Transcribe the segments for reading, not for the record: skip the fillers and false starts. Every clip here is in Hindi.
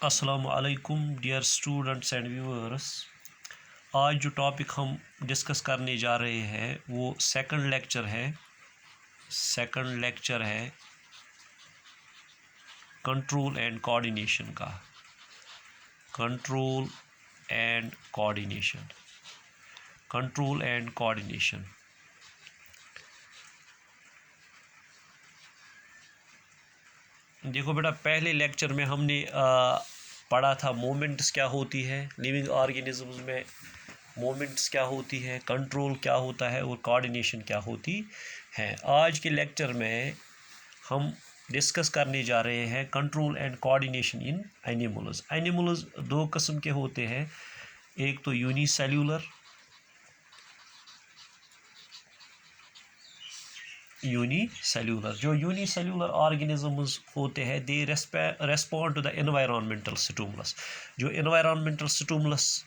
अस्सलाम वालेकुम डियर स्टूडेंट्स एंड व्यूअर्स। आज जो टॉपिक हम डिस्कस करने जा रहे हैं वो सेकंड लेक्चर है कंट्रोल एंड कोऑर्डिनेशन का। कंट्रोल एंड कोऑर्डिनेशन देखो बेटा, पहले लेक्चर में हमने पढ़ा था मोमेंट्स क्या होती है, लिविंग ऑर्गेनिजम्स में मोमेंट्स क्या होती है, कंट्रोल क्या होता है और कोऑर्डिनेशन क्या होती है। आज के लेक्चर में हम डिस्कस करने जा रहे हैं control and coordination in animals. दो किस्म के होते हैं, एक तो यूनिसेल्यूलर जो यूनिसेल्यूलर ऑर्गेनिजम्स होते हैं they respond to the environmental stimulus. जो एनवायरनमेंटल स्टिमुलस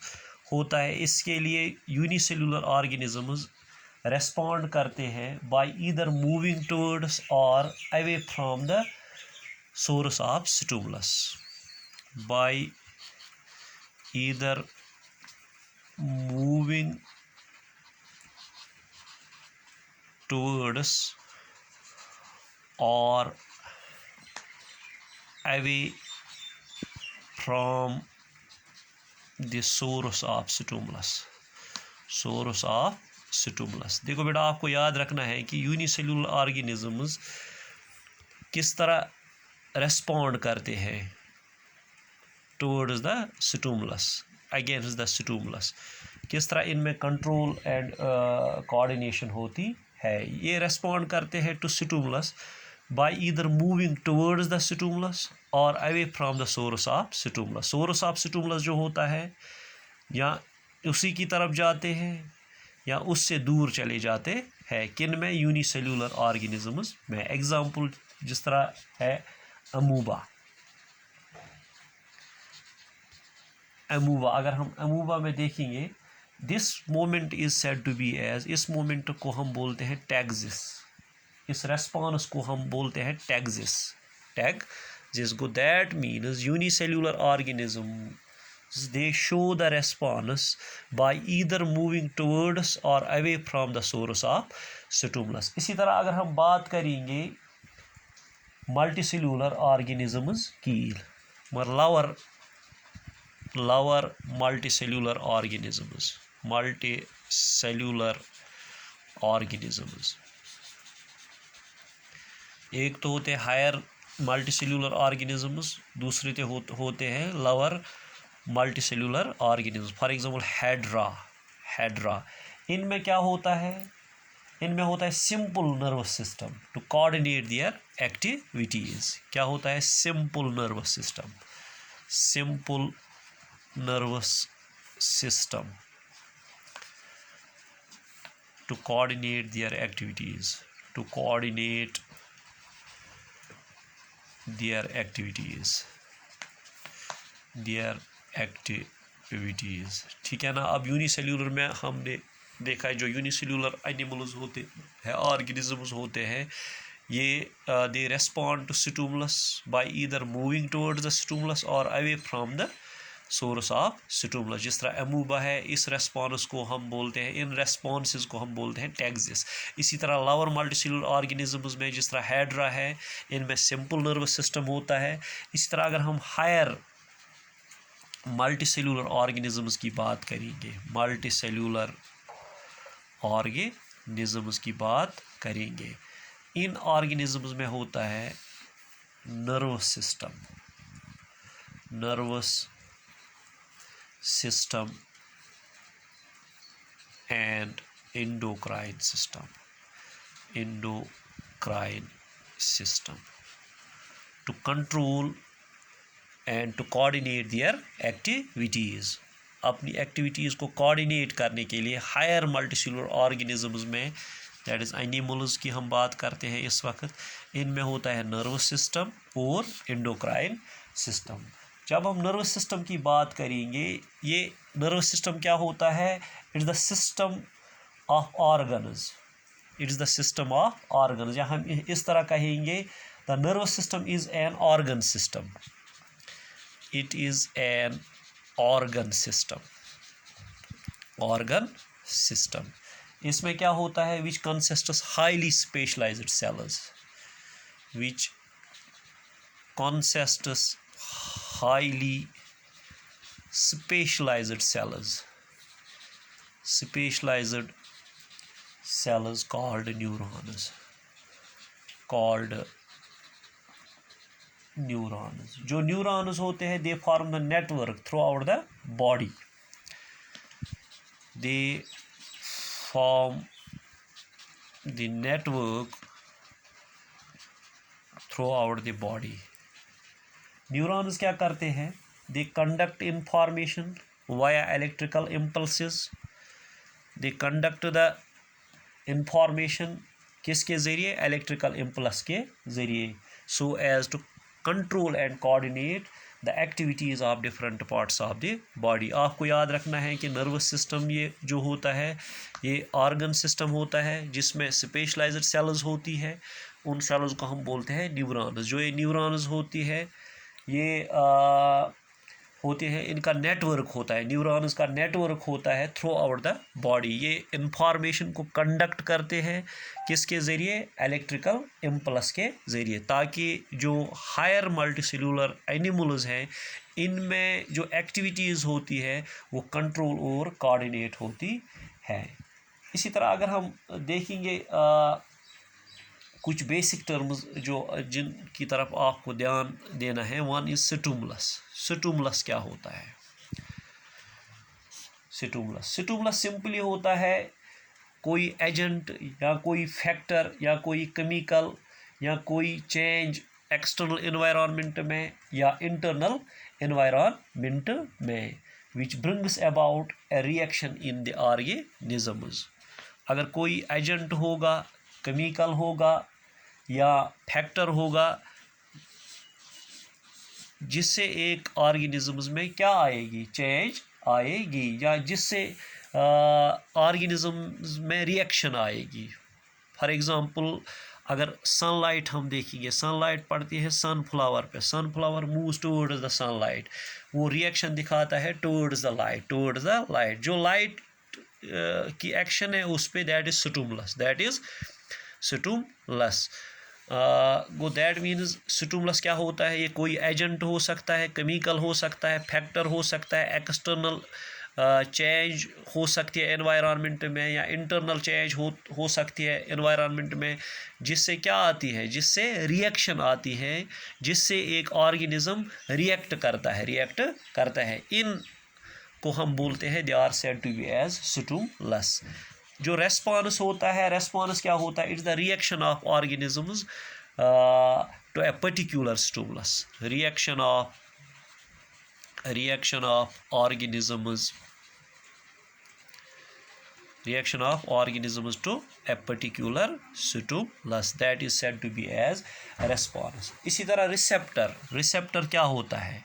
होता है इसके लिए यूनिसेल्यूलर ऑर्गेनिजम्स रेस्पॉन्ड करते हैं by either moving towards or away from the source of stimulus. By either moving towards or away from the source of stimulus। देखो बेटा, आपको याद रखना है कि यूनिसेल्यूलर ऑर्गेनिजम्स किस तरह रेस्पॉन्ड करते हैं towards the stimulus, against the stimulus. किस तरह इनमें कंट्रोल एंड कोऑर्डिनेशन होती है। ये रेस्पॉन्ड करते हैं to stimulus by either moving towards the stimulus or away from the source of stimulus. Source of stimulus जो होता है या उसी की तरफ जाते हैं या उससे दूर चले जाते हैं। किन में? यूनिसेल्यूलर ऑर्गेनिजम्स में। एग्जाम्पल जिस तरह है अमूबा। अगर हम अमूबा में देखेंगे, this moment is said to be as, इस मोमेंट को हम बोलते हैं टैक्सिस। इस रेस्पॉन्स को हम बोलते हैं टैक्सिस को। That means unicellular organism they show the response by either moving towards or away from the source of stimulus. इसी तरह अगर हम बात करेंगे मल्टीसेल्यूलर ऑर्गेनिजम्स की, lower multicellular organisms। एक तो होते हैं हायर मल्टीसेल्यूलर ऑर्गेनिजम्स, दूसरे होते हैं lower multicellular organism. For example hydra. इनमें क्या होता है? इनमें होता है simple nervous system to coordinate their activities. क्या होता है? Simple nervous system to coordinate their activities, ठीक है ना। अब यूनिसेल्यूलर में हमने देखा है, जो यूनिसेल्यूलर एनिमल्स होते हैं, ऑर्गेनिजम्स होते हैं, ये they respond to stimulus by either moving towards the stimulus or away from the source of stimulus. जिस तरह अमूबा है, इस रेस्पॉन्स को हम बोलते हैं, इन रेस्पॉन्सेस को हम बोलते हैं टैक्सिस। इसी तरह लोअर मल्टीसेल्यूलर ऑर्गेनिजम्स में जिस तरह हेड्रा है, इनमें सिंपल नर्वस सिस्टम होता है। इसी तरह अगर हम हायर मल्टीसेल्यूलर ऑर्गेनिजम्स की बात करेंगे, इन ऑर्गेनिजम्स में होता है nervous system and endocrine system to control and to coordinate their activities। अपनी एक्टिविटीज़ को कोऑर्डिनेट करने के लिए हायर मल्टीसेल्यूलर ऑर्गेनिजम्स में, दैट इज़ एनिमल्स की हम बात करते हैं इस वक्त, इनमें होता है नर्वस सिस्टम और एंडोक्राइन सिस्टम। जब हम नर्वस सिस्टम की बात करेंगे, ये नर्वस सिस्टम क्या होता है? It is the system of organs. या हम इस तरह कहेंगे, the nervous system is an organ system. It is an organ system. इसमें क्या होता है, विच कंसिस्ट्स हाईली स्पेशलाइज्ड सेल्स, विच consists highly specialized cells called neurons, जो न्यूरॉन्स होते हैं, they form the network through out the body, they form the network through out the body. Neurons क्या करते हैं, they conduct information via electrical impulses, they conduct the information किसके ज़रिए, इलेक्ट्रिकल इम्पल्स के ज़रिए, so as to control and coordinate the activities of different parts of the body. आपको याद रखना है कि नर्वस सिस्टम ये जो होता है, ये ऑर्गन सिस्टम होता है जिसमें स्पेशलाइज्ड सेल्स होती है, उन सेल्स को हम बोलते हैं न्यूरॉन्स। जो ये न्यूरॉन्स होती है, ये होते हैं, इनका नेटवर्क होता है, न्यूरॉन्स का नेटवर्क होता है थ्रू आउट द बॉडी। ये इंफॉर्मेशन को कंडक्ट करते हैं किसके ज़रिए, इलेक्ट्रिकल इम्पल्स के ज़रिए, ताकि जो हायर मल्टीसेलुलर एनिमल्स हैं इनमें जो एक्टिविटीज़ होती है वो कंट्रोल और कोऑर्डिनेट होती है। इसी तरह अगर हम देखेंगे कुछ बेसिक टर्म्स जो जिनकी तरफ आपको ध्यान देना है, वन इज स्टिमुलस क्या होता है, स्टिमुलस सिंपली होता है कोई एजेंट या कोई फैक्टर या कोई केमिकल या कोई चेंज एक्सटर्नल एनवायरनमेंट में या इंटरनल एनवायरनमेंट में, which brings about A reaction in the organisms. अगर कोई एजेंट होगा, केमिकल होगा या फैक्टर होगा जिससे एक ऑर्गेनिजम्स में क्या आएगी, चेंज आएगी, या जिससे ऑर्गेनिजम्स में रिएक्शन आएगी। फॉर एग्ज़ाम्पल अगर सनलाइट हम देखेंगे, सनलाइट पड़ती है सनफ्लावर पे, sunflower moves towards the sunlight, वो रिएक्शन दिखाता है टुवर्ड्स द लाइट, जो लाइट की एक्शन है उस पर, दैट इज़ स्टिमुलस। वो दैट मीन्स स्टिमुलस क्या होता है, ये कोई एजेंट हो सकता है, केमिकल हो सकता है, फैक्टर हो सकता है, एक्सटर्नल चेंज हो सकती है एनवायरनमेंट में, या इंटरनल चेंज हो सकती है एनवायरनमेंट में, जिससे क्या आती है, जिससे रिएक्शन आती है, जिससे एक ऑर्गेनिज्म रिएक्ट करता है। इन को हम बोलते हैं, they are said to be as stimulus. जो रेस्पॉन्स होता है, रेस्पॉन्स क्या होता है, it's the reaction of organisms to a particular stimulus, reaction of organisms to a particular stimulus, that is said to be as a response। इसी तरह रिसेप्टर क्या होता है,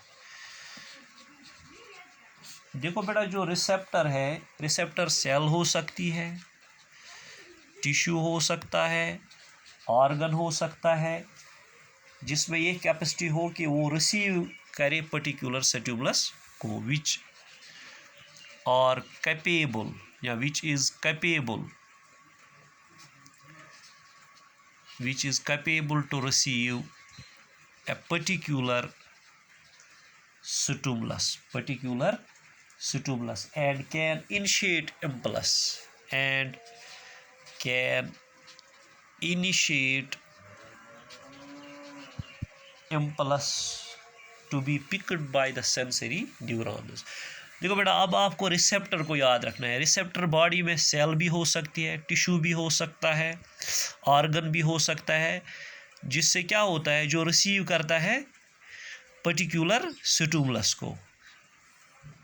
देखो बेटा, जो रिसेप्टर है, रिसेप्टर सेल हो सकती है, टिश्यू हो सकता है, ऑर्गन हो सकता है, जिसमें ये कैपेसिटी हो कि वो रिसीव करे पर्टिकुलर स्टिमुलस को, विच आर कैपेबल या which is capable to receive a particular stimulus and can initiate impulse to be picked by the sensory neurons। देखो बेटा, अब आपको रिसेप्टर को याद रखना है। रिसेप्टर बॉडी में सेल भी हो सकती है, टिश्यू भी हो सकता है, ऑर्गन भी हो सकता है, जिससे क्या होता है, जो रिसीव करता है पर्टिकुलर स्टिमुलस को,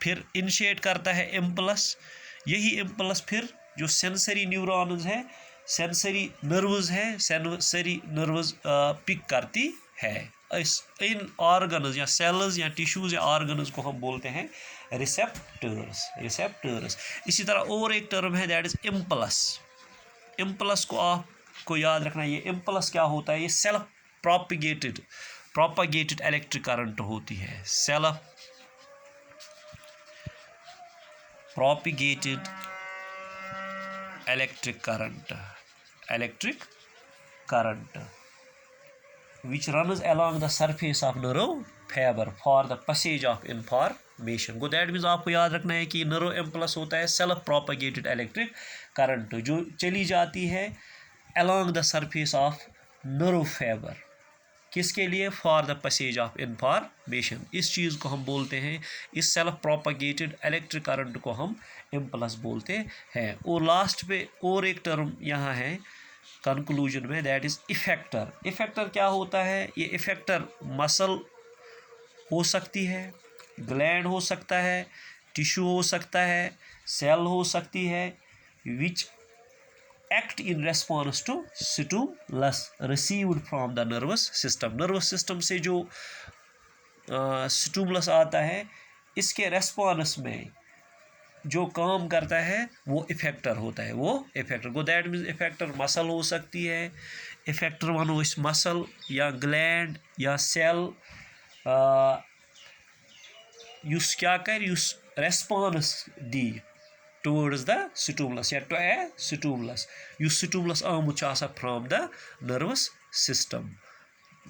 फिर इनिशिएट करता है इम्पल्स। यही इम्पल्स फिर जो सेंसरी न्यूरॉन्स हैं, सेंसरी नर्व्स पिक करती है। इन ऑर्गन्स या सेल्स या टिश्यूज़ या ऑर्गन्स को हम बोलते हैं रिसेप्टर्स। इसी तरह और एक टर्म है, दैट इज़ इम्पल्स को आपको याद रखना है। ये इम्पल्स क्या होता है, ये self propagated propagated electric current होती है, self propagated electric current which runs along the surface of nerve fiber for the passage of information. Go that means आपको याद रखना है कि nerve impulse होता है सेल्फ प्रोपागेटेड इलेक्ट्रिक करंट जो चली जाती है along the surface of nerve fiber, किसके लिए? For the passage of information. इस चीज़ को हम बोलते हैं, इस सेल्फ प्रोपागेटेड इलेक्ट्रिक करंट को हम इम्पल्स बोलते हैं। और लास्ट पे और एक टर्म यहाँ है कंक्लूजन में, दैट इज़ इफेक्टर। इफेक्टर क्या होता है? ये इफेक्टर मसल हो सकती है, ग्लैंड हो सकता है, टिश्यू हो सकता है, सेल हो सकती है, विच act in response to stimulus received from the nervous system. Nervous system से जो स्टिमुलस आता है, इसके रेस्पॉन्स में जो काम करता है वो इफेक्टर होता है, वो इफेक्टर को दैट मीन्स इफेक्टर मसल हो सकती है, इफेक्टर वनो इस मसल या ग्लैंड या सेल युस क्या कर, use response the towards the stimulus या to a stimulus, you stimulus आमुत छ आसान from the nervous system.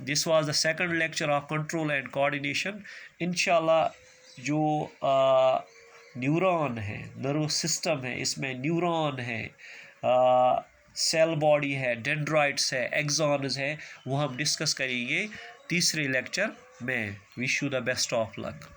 This was the second lecture of control and coordination. इंशाल्लाह जो न्यूरॉन है, नर्वस सिस्टम है, इसमें न्यूरॉन है, सेल बॉडी है, डेंड्राइट्स है, एक्सॉन्स है, वो हम डिस्कस करेंगे तीसरे लेक्चर में. Wish you the best of luck.